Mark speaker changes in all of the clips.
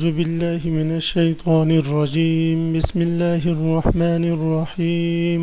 Speaker 1: أعوذ بالله من الشيطان الرجيم بسم الله الرحمن الرحيم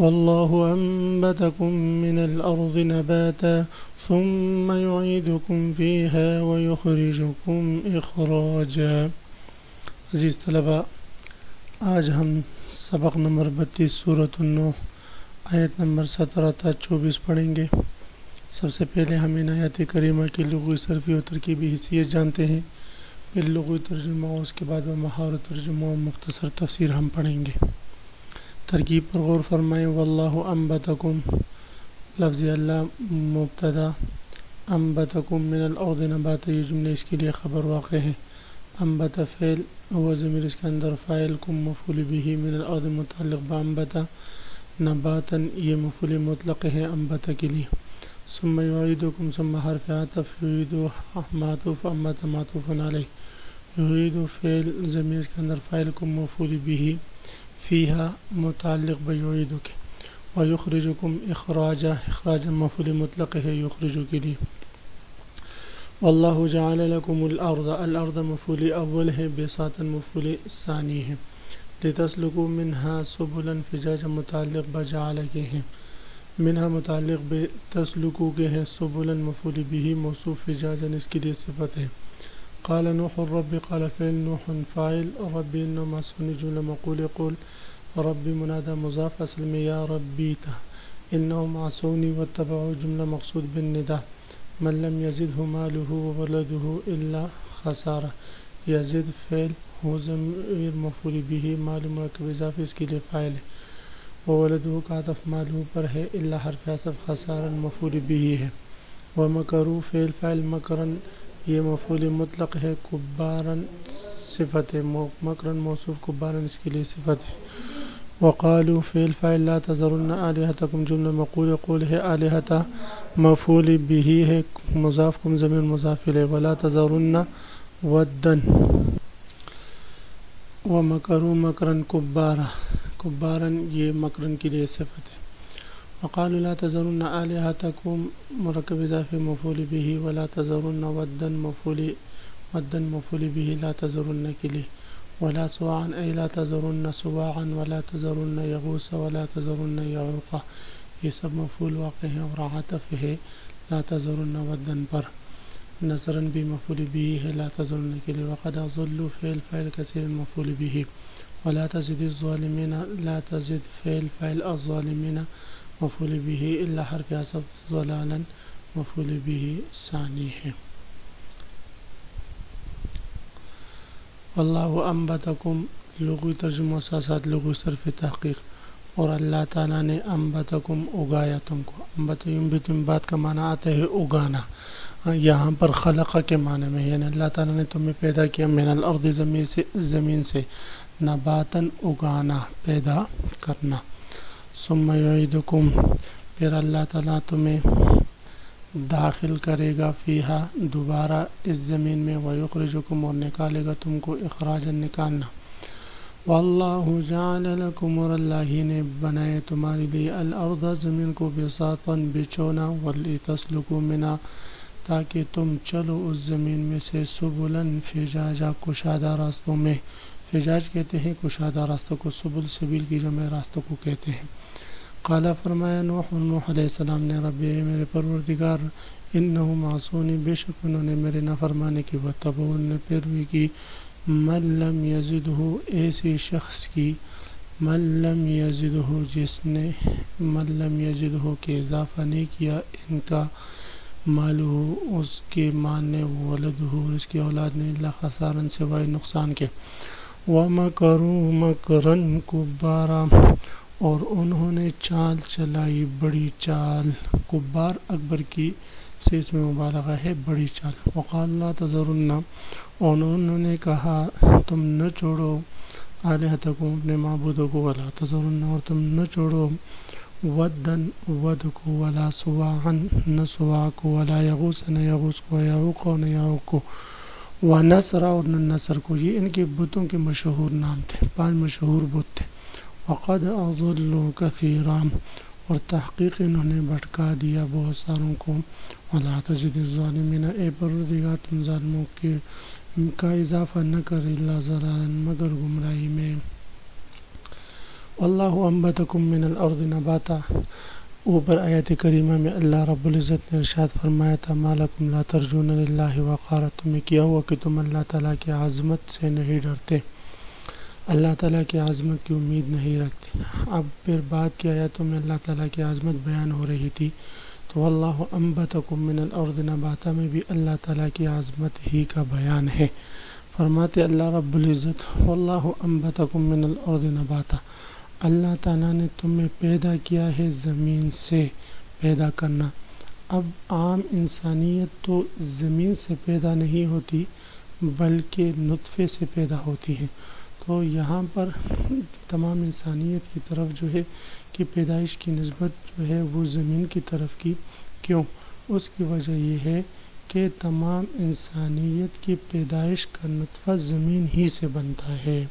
Speaker 1: والله أنبتكم من الأرض نباتا ثم يعيدكم فيها ويخرجكم إخراجا. عزیز طلباء، آج ہم سبق نمبر 32 سورۃ النوح آیت نمبر 17 تا 24 پڑھیں گے۔ سب سے پہلے ہم ان آیات کریمہ کی لغوی، صرفی اور ترکیبی حیثیت جانتے ہیں، پھر لغوی ترجمہ، اس کے بعد محاورہ ترجمہ اور مختصر تفسیر ہم پڑھیں گے۔ ترکیب پر غور فرمائیں۔ واللہ انبتکم، لفظ اللہ مبتدا، انبتکم من الارض نباتا، یہ جملے اس کے لیے خبر واقع ہے۔ انبت فعل ہوا ضمیر اس کے اندر فاعل، کم مفعول به، من الارض متعلق بانبتا، نباتا یہ مفعول مطلق ہے انبت کے لیے۔ ثم یعیدکم، ثم حرف عطف، یعید معطوف، انبت معطوف علیہ، یعید فعل ضمیر اس کے اندر فاعل، کم مفعول به، فیہا متعلق بیعیدک، ویخرجکم اخراجا، اخراجا مفعول مطلق ہے یخرج کے لیے۔ واللہ جعل لکم الارض، الارض مفعول اول ہے، بساطا مفعول ثانی ہے۔ لتسلکوا منہا سبلا، فجاجا متعلق بجعل کے ہیں، منہا متعلق بتسلکوا کے ہیں، سبلا مفعول به موصوف، فجاجا اس کے لیے صفت ہے۔ قال نوح الرب، قال فعل، نوح فاعل، رب انه معصوم جملہ مقول قول، رب منادى مضاف، اصل میں یا ربی تھا، انه معصونی واتبعوا جملہ مقصود بالنداء، من لم يزده ماله وولده الا خسارہ، یزد فعل ہو ضمیر مفعول به، مال مرکب اضافی اس کے لیے فاعل ہے، وولده کا عطف ماله پر ہے، الا حرف عطف خسارا مفعول به ہے۔ ومکروا فعل فاعل، مکرن یہ مفعول مطلق ہے، کبارن صفت ہے، مکرن موصوف، کبارن اس کے لیے صفت ہے۔ وقالوا فعل فاعل، لا تذرن آلہتکم جملہ مقول قول ہے، آلہتا مفعول به ہے، مضاف کم ضمیر مضاف الیہ، ولا تذرن ودن، ومکروا مکرن کبارا، کبارن یہ مکرن کے لیے صفت ہے۔ وقالوا لا تذرن آلہتکم مرکب اضافی مفعول به، ولا تذرن ودن مفعول به، لا تذرن کے لیے، ولا سواعا ای لا تذرن سواعا، ولا تذرن یغوث، ولا تذرن یعوق، یہ سب مفعول واقع ہیں اور عاطف ہے لا تذرن ودن پر۔ نصرن بھی مفعول به ہے لا تذرن کے لیے۔ وقد اضلوا فعل فاعل کثیر مفعول به، ولا تزد الظالمین، لا تزد فعل فاعل، الظالمین مفعول به، الا حرف عطف ضلالا مفعول به ثانی ہے۔ واللہ انبتکم، لغوی ترجمہ ساتھ لغوی صرف تحقیق، اور اللہ تعالیٰ نے انبتکم اگایا تم کو۔ انبت ینبت، بات کا معنی آتا ہے اگانا، یہاں پر خلق کے معنی میں، یعنی اللہ تعالیٰ نے تمہیں پیدا کیا، من الارض زمین سے، نباتاً اگانا، پیدا کرنا۔ ثم یعیدکم، پھر اللہ تعالیٰ تمہیں داخل کرے گا، فیہا دوبارہ اس زمین میں، ویخرجکم اور نکالے گا تم کو، اخراجا نکالنا۔ واللہ جعل لکم، اور اللہ نے بنائے تمہارے لیے، الارض زمین کو، بساطا بچونا، ولتسلکوا منہا تاکہ تم چلو اس زمین میں سے، سبلا فجاجا کشادہ راستوں میں، فجاج کہتے ہیں کشادہ راستوں کو، سبل سبیل کی جمع راستوں کو کہتے ہیں۔ قال فرمایا نوح علیہ السلام نے، رب میرے پروردگار، انہم معصونی، بے شک انہوں نے میرے نافرمانی کی، واتبعوا نے پیروی کی، من لم یزدہ ایسی شخص کی، من لم یزدہ جس نے، من لم یزدہ کے اضافہ نہیں کیا ان کا، مالہ اس کے مال نے، ولدہ اس کی اولاد نے، الا خسارن سوائے نقصان کے۔ ومکروا مکرن کبارا، اور انہوں نے چال چلائی بڑی چال، کبار اکبر کی سے اس میں مبالغہ ہے، بڑی چال۔ وقال لا تذرن، اور انہوں نے کہا تم نہ چھوڑو، آلہتکم اپنے معبودوں کو، ولا تذرن اور تم نہ چھوڑو، ودن ود کو، ولا سواعن نہ سواع کو، ولا یغوث نہ یغوث کو، یعوق نہ یعوق کو، ونصر اور نہ نصر کو، یہ ان کے بتوں کے مشہور نام تھے، 5 مشہور بت تھے۔ وقد اضلوا کثیرا، اور تحقیق انہوں نے بھٹکا دیا بہت ساروں کو، ولا تزد الظالمین، اے پروردگار تم ظالموں کے کا اضافہ نہ کر الا ضلالا مگر گمراہی میں. واللہ انبتکم من الارض نباتا. اوپر آیت کریمہ میں اللہ رب العزت نے ارشاد فرمایا تھا ما لکم لا ترجون للہ وقارا. تمہیں کیا ہوا کہ تم اللہ تعالیٰ کی عظمت سے نہیں ڈرتے، اللہ تعالیٰ کی عظمت کی امید نہیں رکھتے. اب پھر بعد کی آیاتوں میں اللہ تعالیٰ کی عظمت بیان ہو رہی تھی، تو واللہ انبتکم من الارض نباتا میں بھی اللہ تعالیٰ کی عظمت ہی کا بیان ہے. فرماتے اللہ رب العزت واللہ انبتکم من الارض نباتا، اللہ تعالیٰ نے تمہیں پیدا کیا ہے زمین سے. پیدا کرنا، اب عام انسانیت تو زمین سے پیدا نہیں ہوتی بلکہ نطفے سے پیدا ہوتی ہے. تو یہاں پر تمام انسانیت کی طرف جو ہے کہ پیدائش کی نسبت جو ہے وہ زمین کی طرف کی. کیوں؟ اس کی وجہ یہ ہے کہ تمام انسانیت کی پیدائش کا نطفہ زمین ہی سے بنتا ہے.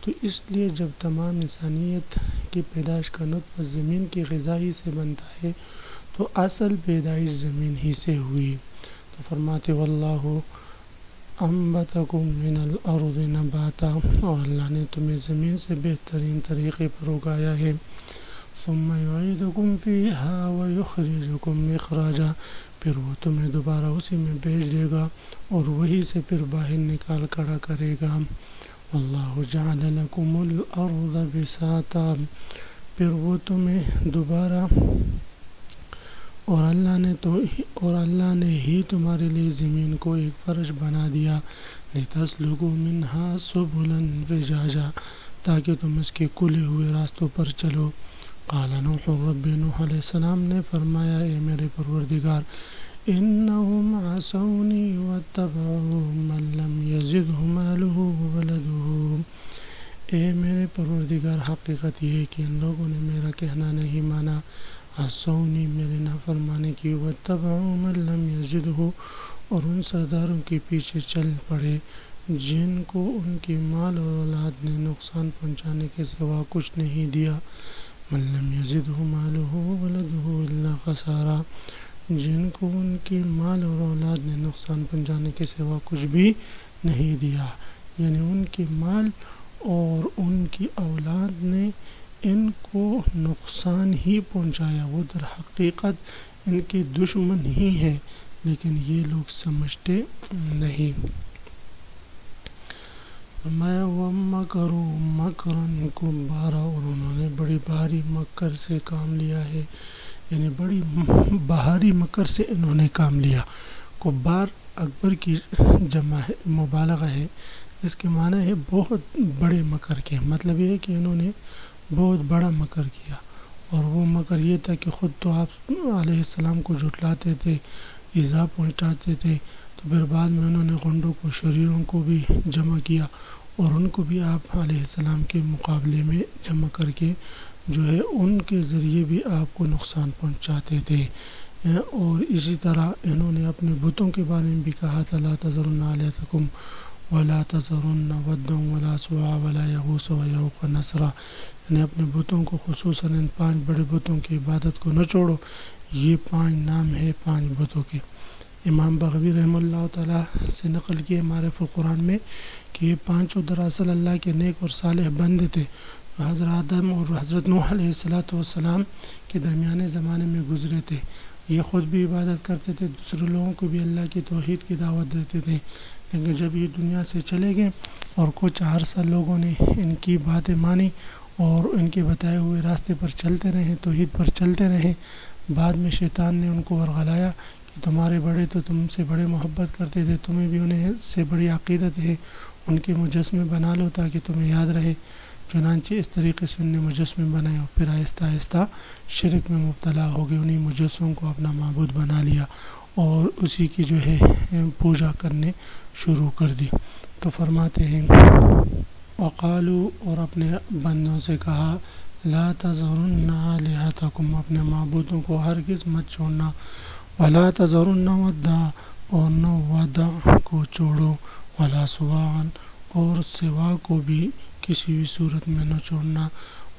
Speaker 1: تو اس لیے جب تمام انسانیت کی پیدائش کا نطفہ زمین کی غذا ہی سے بنتا ہے تو اصل پیدائش زمین ہی سے ہوئی. تو فرماتے واللہ انبتکم من الارض نباتا، اور اللہ نے تمہیں زمین سے بہترین طریقے پر اگایا ہے. ثم یعیدکم فیہا ویخرجکم اخراجا، پھر وہ تمہیں دوبارہ اسی میں بھیج دے گا اور وہی سے پھر باہر نکال کھڑا کرے گا. واللہ جعل لکم الارض بساطا، پھر وہ تمہیں دوبارہ اور اللہ نے ہی تمہارے لیے زمین کو ایک فرش بنا دیا. لتسلکوا منہا سبلا فجاجا، تاکہ تم اس کے کھلے ہوئے راستوں پر چلو. قال نوح رب، نوح علیہ السلام نے فرمایا اے میرے پروردگار انہم عصونی واتبعوا من لم یزدہ مالہ وولدہ، اے میرے پروردگار حقیقت یہ ہے کہ ان لوگوں نے میرا کہنا نہیں مانا. عصونی، میرے نافرمانی کی، واتبعوا من لم یزدہ، اور ان سرداروں کے پیچھے چل پڑے جن کو ان کی مال اور اولاد نے نقصان پہنچانے کے سوا کچھ نہیں دیا. من لم یزدہ مالہ وولدہ الا خسارا، جن کو ان کی مال اور اولاد نے نقصان پہنچانے کے سوا کچھ بھی نہیں دیا. یعنی ان کے مال اور ان کی اولاد نے ان کو نقصان ہی پہنچایا. وہ در حقیقت ان کے دشمن ہی ہیں، لیکن یہ لوگ سمجھتے نہیں. میں وَمَكَرُوا مَكْرًا كُبَّارًا، اور انہوں نے بڑی بھاری مکر سے کام لیا ہے، یعنی بڑی بھاری مکر سے انہوں نے کام لیا. کبار اکبر کی جمع ہے، مبالغہ ہے، اس کے معنی ہے بہت بڑے مکر کے. مطلب یہ ہے کہ انہوں نے بہت بڑا مکر کیا، اور وہ مکر یہ تھا کہ خود تو آپ علیہ السلام کو جھٹلاتے تھے، ایذا پہنچاتے تھے، تو پھر بعد میں انہوں نے غنڈوں کو، شریروں کو بھی جمع کیا اور ان کو بھی آپ علیہ السلام کے مقابلے میں جمع کر کے جو ہے ان کے ذریعے بھی آپ کو نقصان پہنچاتے تھے. اور اسی طرح انہوں نے اپنے بتوں کے بارے میں بھی کہا تھا لا تذرن آلہتکم ولا تذرن ودا ولا سواع ولا یغوث ویعوق ونسرا، یعنی اپنے بتوں کو، خصوصاً ان 5 بڑے بتوں کی عبادت کو نہ چھوڑو. یہ 5 نام ہے 5 بتوں کے. امام بغوی رحمہ اللہ تعالیٰ سے نقل کیے معرف القرآن میں کہ یہ 5 دراصل اللہ کے نیک اور صالح بندے تھے، حضرت آدم اور حضرت نوح علیہ السلام کے درمیانے زمانے میں گزرے تھے. یہ خود بھی عبادت کرتے تھے، دوسرے لوگوں کو بھی اللہ کی توحید کی دعوت دیتے تھے. لیکن جب یہ دنیا سے چلے گئے اور کچھ عرصہ لوگوں نے ان کی باتیں مانی اور ان کے بتائے ہوئے راستے پر چلتے رہے، توحید پر چلتے رہے، بعد میں شیطان نے ان کو ورغلایا کہ تمہارے بڑے تو تم سے بڑے محبت کرتے تھے، تمہیں بھی انہیں سے بڑی عقیدت ہے، ان کے مجسمے بنا لو تاکہ تمہیں یاد رہے. چنانچہ اس طریقے سے انہیں مجسمے بنائے اور پھر آہستہ آہستہ شرک میں مبتلا ہو گئے، انہیں مجسموں کو اپنا معبود بنا لیا اور اسی کی جو ہے پوجا کرنے شروع کر دی. تو فرماتے ہیں وقالو، اور اپنے بندوں سے کہا لا تذرن آلہتکم، اپنے معبودوں کو ہرگز مت چھوڑنا، ولا تذرن ودا، اور نہ ودا کو چھوڑو، ولا سواعا، اور سوا کو بھی کسی بھی صورت میں نہ چھوڑنا،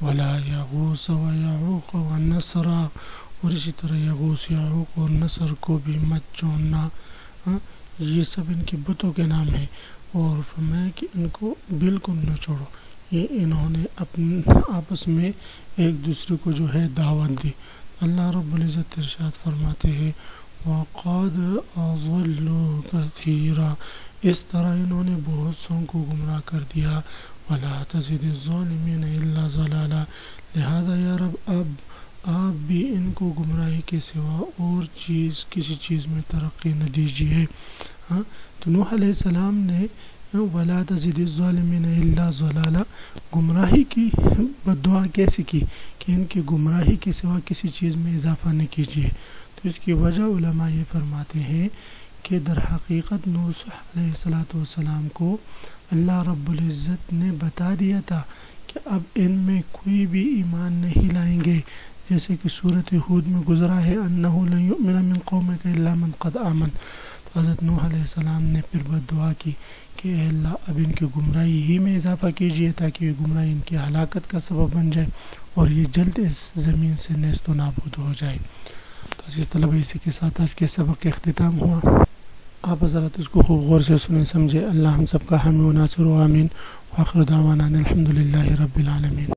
Speaker 1: ولا یغوث ویعوق ونسرا، اور اسی طرح یغوث، یعوق اور نصر کو بھی مت چھوڑنا. یہ سب ان کے بتوں کے نام ہیں، اور فرمایا کہ ان کو بالکل نہ چھوڑو۔ یہ انہوں نے اپنے آپس میں ایک دوسرے کو جو ہے دعوت دی۔ اللہ رب العزت ارشاد فرماتے ہیں وَقَدْ أَضَلُّوا كَثِيرًا، اس طرح انہوں نے بہت سوں کو گمراہ کر دیا۔ وَلَا تَزِدِ الظَّالِمِينَ إِلَّا ضَلَالًا، لہذا یا رب اب آپ بھی ان کو گمراہی کے سوا اور کسی چیز میں ترقی نہ دیجیے۔ ہاں، تو نوح علیہ السلام نے وَلَا تَزِدِ الظَّالِمِينَ إِلَّا ضَلَالًا گمراہی کی بد دعا کیسے کی کہ ان کی گمراہی کے سوا کسی چیز میں اضافہ نہ کیجیے۔ تو اس کی وجہ علماء یہ فرماتے ہیں کہ در حقیقت نوح علیہ السلام کو اللہ رب العزت نے بتا دیا تھا کہ اب ان میں کوئی بھی ایمان نہیں لائیں گے، جیسے کہ سورۃ ہود میں گزرا ہے انہ لن یؤمن من قومک الا من قد آمن۔ حضرت نوح علیہ السلام نے پھر بد دعا کی کہ اے اللہ اب ان کی گمراہی ہی میں اضافہ کیجیے تاکہ یہ گمراہی ان کی ہلاکت کا سبب بن جائے اور یہ جلد اس زمین سے نیست و نابود ہو جائے۔ تو عزیز طلبہ، اسی کے ساتھ آج کے سبق کا اختتام ہوا۔ آپ حضرات اس کو خوب غور سے سنیں سمجھے۔ اللہ ہم سب کا حامی و ناصر و آمین۔ وآخر دعوانا الحمد للہ رب العالمین۔